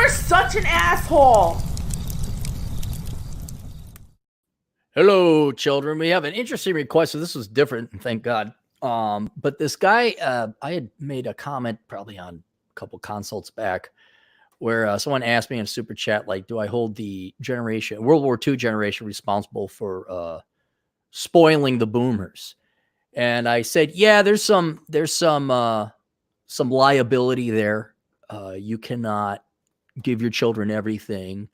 You're such an asshole. Hello, children. We have an interesting request. So this was different, thank God. But this guy, I had made a comment probably on a couple consults back where someone asked me in a super chat, like, do I hold the World War II generation responsible for spoiling the boomers? And I said, yeah, there's some liability there. You cannot give your children everything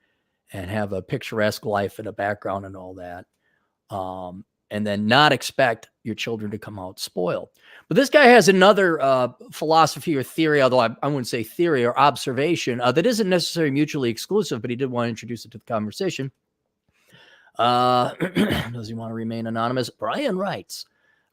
and have a picturesque life in a background and all that. And then not expect your children to come out spoiled. But this guy has another philosophy or theory, although I wouldn't say theory or observation, that isn't necessarily mutually exclusive, but he did want to introduce it to the conversation. Does he want to remain anonymous? Brian writes,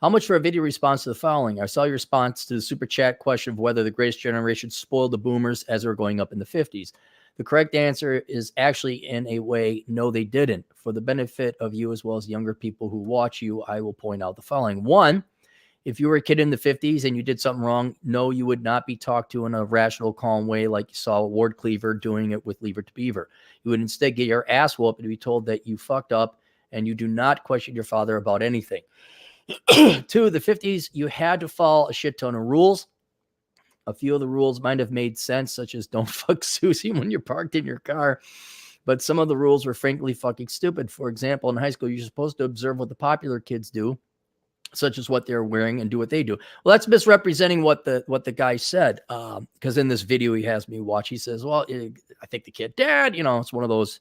how much for a video response to the following? I saw your response to the super chat question of whether the greatest generation spoiled the boomers as they were going up in the 50s. The correct answer is actually, in a way, no, they didn't. For the benefit of you as well as younger people who watch you, I will point out the following. One, if you were a kid in the 50s and you did something wrong, no, you would not be talked to in a rational, calm way like you saw Ward Cleaver doing it with Lever to Beaver. You would instead get your ass whooped and be told that you fucked up and you do not question your father about anything. Two, the 50s, you had to follow a shit ton of rules. A few of the rules might have made sense, such as don't fuck Susie when you're parked in your car. But some of the rules were frankly fucking stupid. For example, in high school, you're supposed to observe what the popular kids do, such as what they're wearing, and do what they do. Well, that's misrepresenting what the guy said. Because in this video he has me watch, he says, well, I think the kid, Dad, it's one of those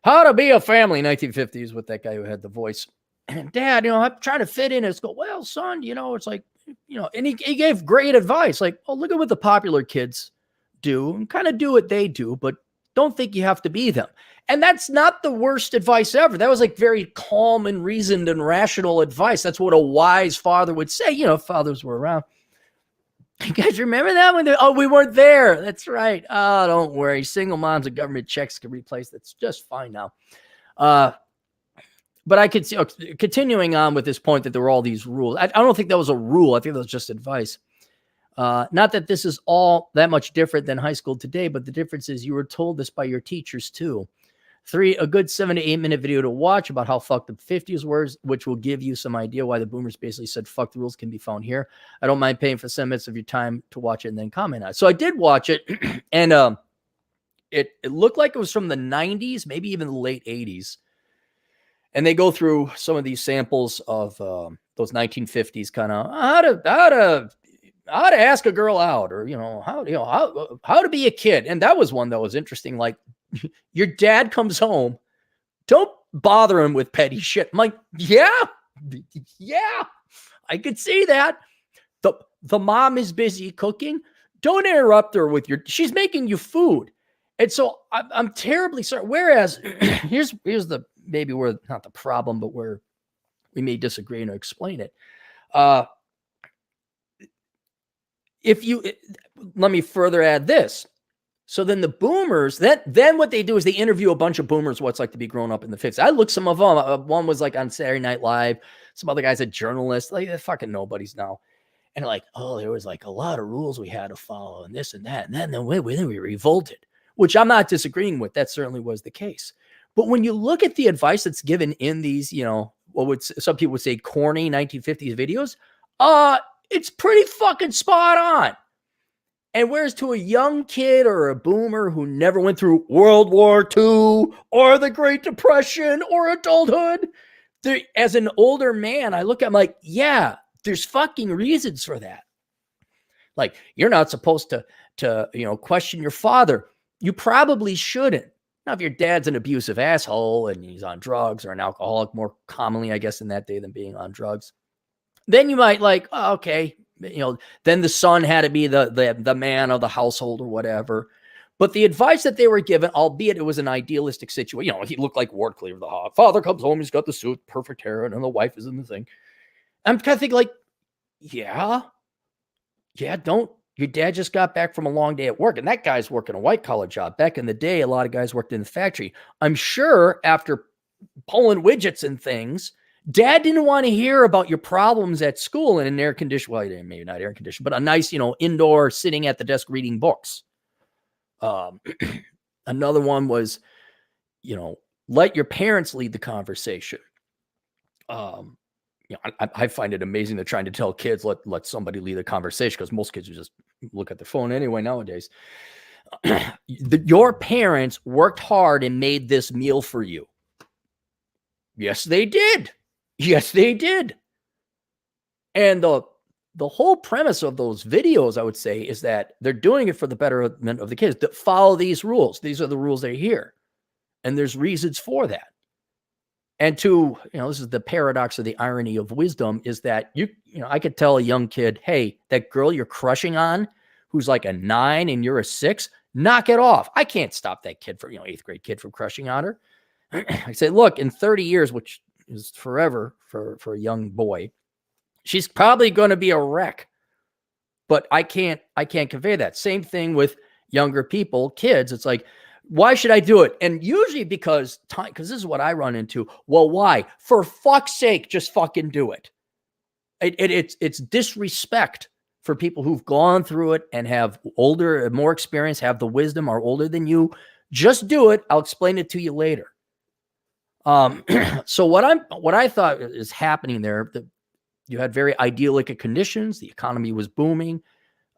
how to be a family 1950s with that guy who had the voice. And Dad, I'm trying to fit in. It's go, well, son, it's like, and he gave great advice. Like, oh, look at what the popular kids do and kind of do what they do, but don't think you have to be them. And that's not the worst advice ever. That was like very calm and reasoned and rational advice. That's what a wise father would say, if fathers were around. You guys remember that when we weren't there. That's right. Oh, don't worry. Single moms and government checks can replace. That's just fine now. But I could see, continuing on with this point that there were all these rules. I don't think that was a rule. I think that was just advice. Not that this is all that much different than high school today, but the difference is you were told this by your teachers too. 3, a good 7 to 8 minute video to watch about how fucked up 50s were, which will give you some idea why the boomers basically said fuck the rules, can be found here. I don't mind paying for 7 minutes of your time to watch it and then comment on it. So I did watch it, and it looked like it was from the 90s, maybe even the late 80s. And they go through some of these samples of those 1950s kind of how to ask a girl out, or how to be a kid. And that was one that was interesting. Like, your dad comes home, don't bother him with petty shit. I'm like, yeah, I could see that. The mom is busy cooking. Don't interrupt her with she's making you food. And so I'm terribly sorry. Whereas here's the maybe where not the problem, but where we may disagree and explain it. Let me further add this. So then the boomers, then what they do is they interview a bunch of boomers what it's like to be grown up in the 50s. I looked some of them. One was like on Saturday Night Live. Some other guy's a journalist. Like, they're fucking nobodies now. And like, oh, there was like a lot of rules we had to follow and this and that. And then we revolted, which I'm not disagreeing with. That certainly was the case. But when you look at the advice that's given in these, some people would say corny 1950s videos, it's pretty fucking spot on. And whereas to a young kid or a boomer who never went through World War II or the Great Depression or adulthood, as an older man, I look at him like, yeah, there's fucking reasons for that. Like, you're not supposed to question your father. You probably shouldn't. Now, if your dad's an abusive asshole and he's on drugs or an alcoholic, more commonly, I guess, in that day than being on drugs, then you might like, oh, okay, then the son had to be the man of the household or whatever. But the advice that they were given, albeit it was an idealistic situation, he looked like Ward Cleaver, the hog. Father comes home, he's got the suit, perfect hair, and the wife is in the thing. I'm kind of thinking like, yeah, your dad just got back from a long day at work, and that guy's working a white-collar job. Back in the day, a lot of guys worked in the factory. I'm sure after pulling widgets and things, Dad didn't want to hear about your problems at school in an air conditioned, well, maybe not air conditioned, but a nice, indoor sitting at the desk reading books. Um, another one was, let your parents lead the conversation. I find it amazing they're trying to tell kids, let somebody lead the conversation, because most kids just look at their phone anyway nowadays. Your parents worked hard and made this meal for you. Yes, they did. Yes, they did. And the whole premise of those videos, I would say, is that they're doing it for the betterment of the kids, that follow these rules. These are the rules they hear. And there's reasons for that. And this is the paradox of the irony of wisdom, is that I could tell a young kid, hey, that girl you're crushing on, who's like a 9 and you're a 6, knock it off. I can't stop that kid from, 8th grade kid from crushing on her. I say, look, in 30 years, which is forever for a young boy, she's probably going to be a wreck. But I can't convey that. Same thing with younger people, kids. It's like, why should I do it? And usually because this is what I run into. Well, why? For fuck's sake, just fucking do it. It's disrespect for people who've gone through it and have more experience, have the wisdom, are older than you. Just do it. I'll explain it to you later. So what I thought is happening there, that you had very idyllic conditions. The economy was booming.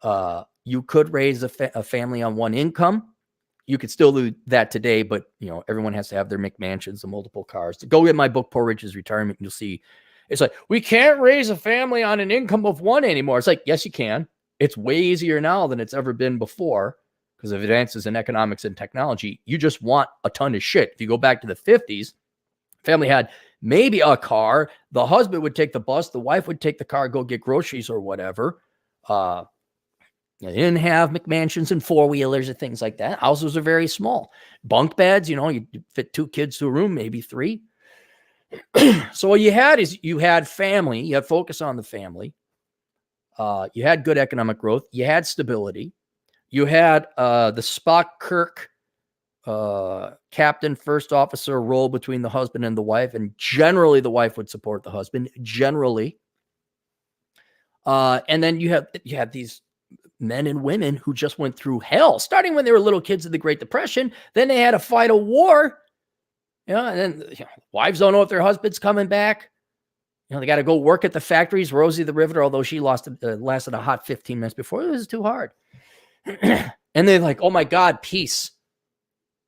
You could raise a family on one income. You could still do that today, but everyone has to have their McMansions and multiple cars. Go get my book, Poor Rich's Retirement, and you'll see it's like, we can't raise a family on an income of one anymore. It's like, yes, you can. It's way easier now than it's ever been before because of advances in economics and technology. You just want a ton of shit. If you go back to the 50s, family had maybe a car. The husband would take the bus. The wife would take the car, go get groceries or whatever. They didn't have McMansions and four-wheelers and things like that. Houses are very small. Bunk beds, you fit 2 kids to a room, maybe 3. So what you had is you had family. You had focus on the family. You had good economic growth. You had stability. You had the Spock Kirk captain, first officer role between the husband and the wife. And generally, the wife would support the husband. Generally. And then you had these men and women who just went through hell, starting when they were little kids in the Great Depression. Then they had to fight a war. And then wives don't know if their husband's coming back. They got to go work at the factories. Rosie the Riveter, although she lasted a hot 15 minutes before, it was too hard. And they're like, oh my God, peace.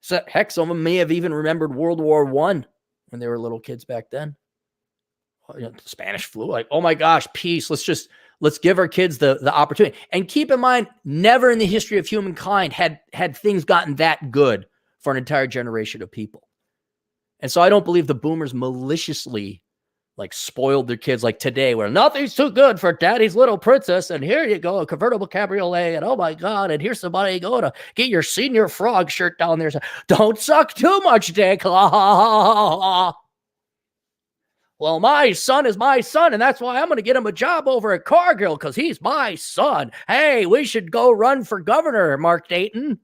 So, heck, some of them may have even remembered World War I when they were little kids back then. The Spanish flu, like, oh my gosh, peace. Let's give our kids the opportunity. And keep in mind, never in the history of humankind had things gotten that good for an entire generation of people. And so I don't believe the boomers maliciously spoiled their kids like today, where nothing's too good for daddy's little princess. And here you go, a convertible cabriolet. And oh my God, and here's somebody go to get your senior frog shirt down there. So, don't suck too much dick. Well, my son is my son, and that's why I'm going to get him a job over at Cargill, because he's my son. Hey, we should go run for governor, Mark Dayton.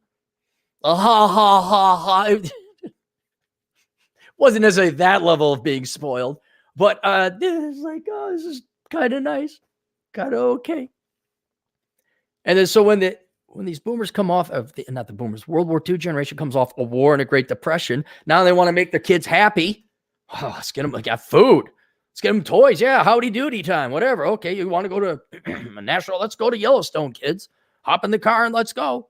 Wasn't necessarily that level of being spoiled, but it's like, oh, this is kind of nice, kind of okay. And then so when these boomers come off of not the boomers, World War II generation comes off a war and a Great Depression, now they want to make their kids happy. Oh, let's get them food. Let's get them toys. Yeah, howdy doody time, whatever. Okay, you want to go to a national? Let's go to Yellowstone, kids. Hop in the car and let's go.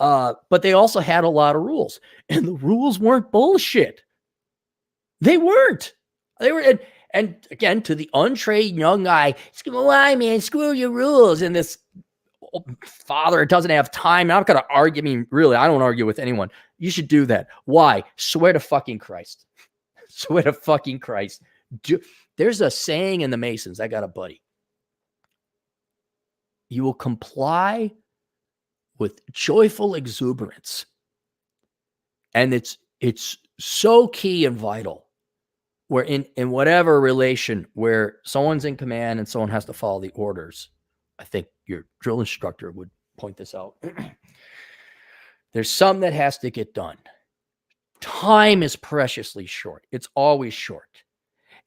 But they also had a lot of rules, and the rules weren't bullshit. They weren't. They were, and again, to the untrained young guy, why, man, screw your rules. And this father doesn't have time. I'm not going to argue. I mean, really, I don't argue with anyone. You should do that. Why? Swear to fucking Christ. Swear to fucking Christ. There's a saying in the Masons. I got a buddy. You will comply with joyful exuberance. And it's so key and vital, where in whatever relation where someone's in command and someone has to follow the orders. I think your drill instructor would point this out. There's some that has to get done. Time is preciously short. It's always short.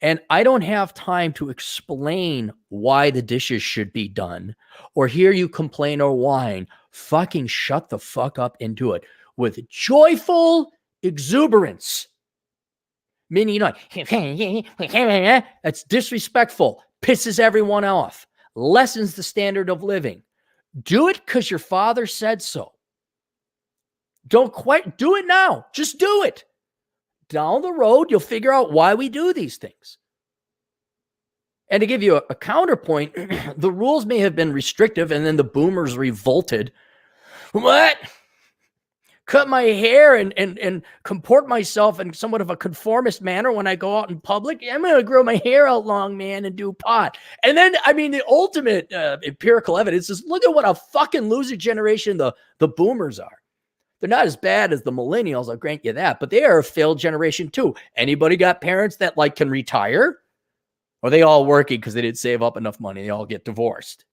And I don't have time to explain why the dishes should be done or hear you complain or whine fucking shut the fuck up and do it with joyful exuberance. Meaning, that's disrespectful, pisses everyone off, lessens the standard of living. Do it because your father said so. Don't quite do it now. Just do it. Down the road, you'll figure out why we do these things. And to give you a counterpoint, the rules may have been restrictive, and then the boomers revolted. What? Cut my hair and comport myself in somewhat of a conformist manner when I go out in public. I'm going to grow my hair out long, man, and do pot. And then, the ultimate empirical evidence is look at what a fucking loser generation the boomers are. They're not as bad as the millennials, I'll grant you that, but they are a failed generation too. Anybody got parents that can retire? Or are they all working because they didn't save up enough money? They all get divorced.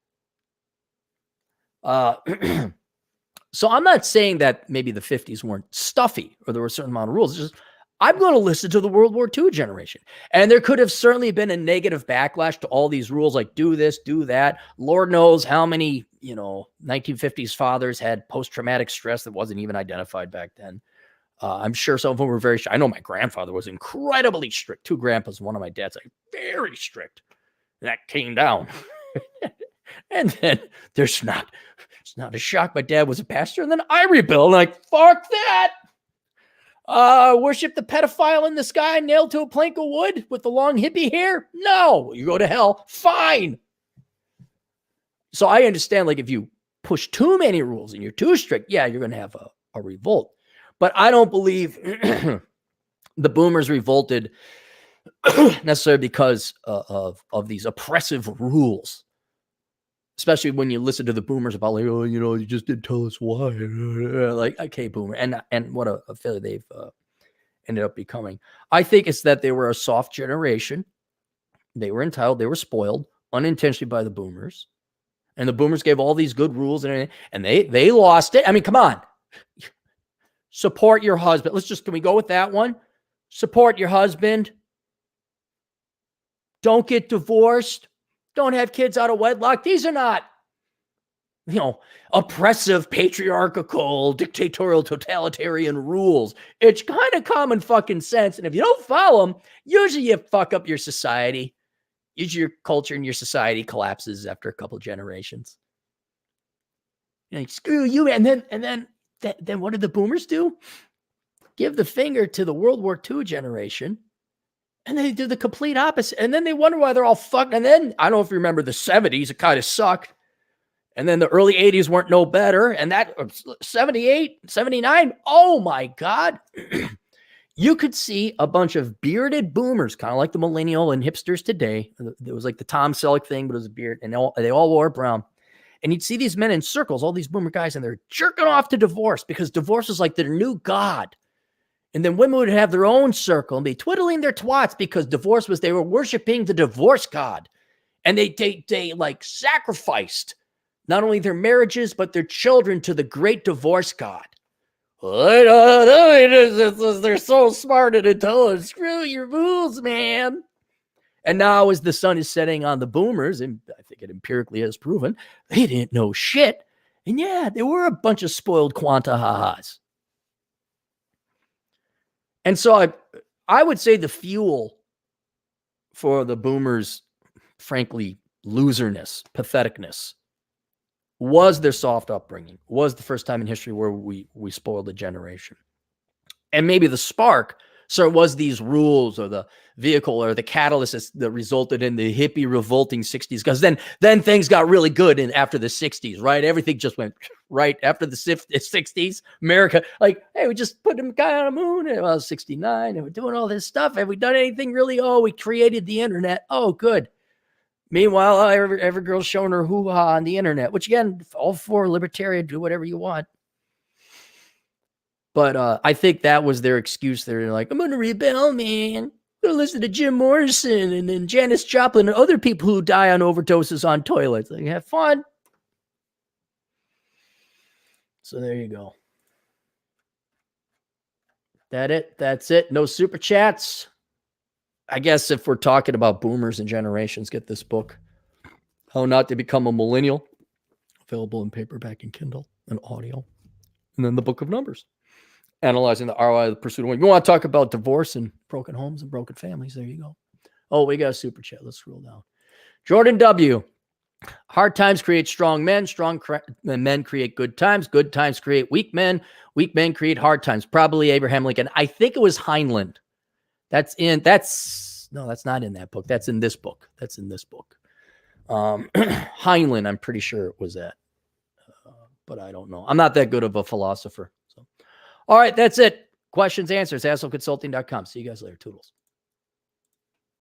So I'm not saying that maybe the 50s weren't stuffy or there were a certain amount of rules. It's just, I'm going to listen to the World War II generation. And there could have certainly been a negative backlash to all these rules, like do this, do that. Lord knows how many, 1950s fathers had post-traumatic stress that wasn't even identified back then. I'm sure some of them were very strict. I know my grandfather was incredibly strict. 2 grandpas, one of my dad's very strict. That came down. And then it's not a shock. My dad was a pastor, and then I rebelled. Fuck that. Worship the pedophile in the sky nailed to a plank of wood with the long hippie hair? No. You go to hell? Fine. So I understand, if you push too many rules and you're too strict, yeah, you're going to have a revolt. But I don't believe the boomers revolted necessarily because of these oppressive rules. Especially when you listen to the boomers about you just didn't tell us why. Okay, boomer. And what a failure they've ended up becoming. I think it's that they were a soft generation. They were entitled. They were spoiled unintentionally by the boomers. And the boomers gave all these good rules and they lost it. Come on. Support your husband. Can we go with that one? Support your husband. Don't get divorced. Don't have kids out of wedlock. These are not, oppressive, patriarchal, dictatorial, totalitarian rules. It's kind of common fucking sense. And if you don't follow them, usually you fuck up your society. Usually your culture and your society collapses after a couple of generations. Screw you. And then what did the boomers do? Give the finger to the World War II generation. And they do the complete opposite. And then they wonder why they're all fucked. And then, I don't know if you remember the 70s, it kind of sucked. And then the early 80s weren't no better. And that 78, 79, oh my God. You could see a bunch of bearded boomers, kind of like the millennial and hipsters today. It was like the Tom Selleck thing, but it was a beard. And they all wore brown. And you'd see these men in circles, all these boomer guys, and they're jerking off to divorce because divorce is like their new god. And then women would have their own circle and be twiddling their twats because they were worshiping the divorce god. And they sacrificed not only their marriages, but their children to the great divorce god. They're so smart and intelligent. Screw your rules, man. And now as the sun is setting on the boomers, and I think it empirically has proven, they didn't know shit. And yeah, they were a bunch of spoiled quanta ha-has. And so I would say the fuel for the boomers, frankly, loserness, patheticness, was their soft upbringing, was the first time in history where we spoiled a generation. And maybe the spark, so it was these rules or the vehicle or the catalyst that resulted in the hippie revolting 60s. Because then things got really good after the 60s, right? Everything just went right after the 60s. America, hey, we just put a guy on the moon. And it was 69 and we're doing all this stuff. Have we done anything really? Oh, we created the internet. Oh, good. Meanwhile, every girl's showing her hoo-ha on the internet, which again, all for libertarian, do whatever you want. But I think that was their excuse. They're like, I'm going to rebel, man. I'm going to listen to Jim Morrison and then Janis Joplin and other people who die on overdoses on toilets. Have fun. So there you go. That's it. No super chats. I guess if we're talking about boomers and generations, get this book, How Not to Become a Millennial. available in paperback and Kindle and audio. And then the Book of Numbers, analyzing the ROI of the pursuit of winning. You want to talk about divorce and broken homes and broken families? There you go. Oh, we got a super chat. Let's scroll down. Jordan W. Hard times create strong men. Strong men create good times. Good times create weak men. Weak men create hard times. Probably Abraham Lincoln. I think it was Heinlein. That's not in that book. That's in this book. Heinlein, I'm pretty sure it was that. But I don't know. I'm not that good of a philosopher. So, all right, that's it. Questions, answers, assholeconsulting.com. See you guys later. Toodles.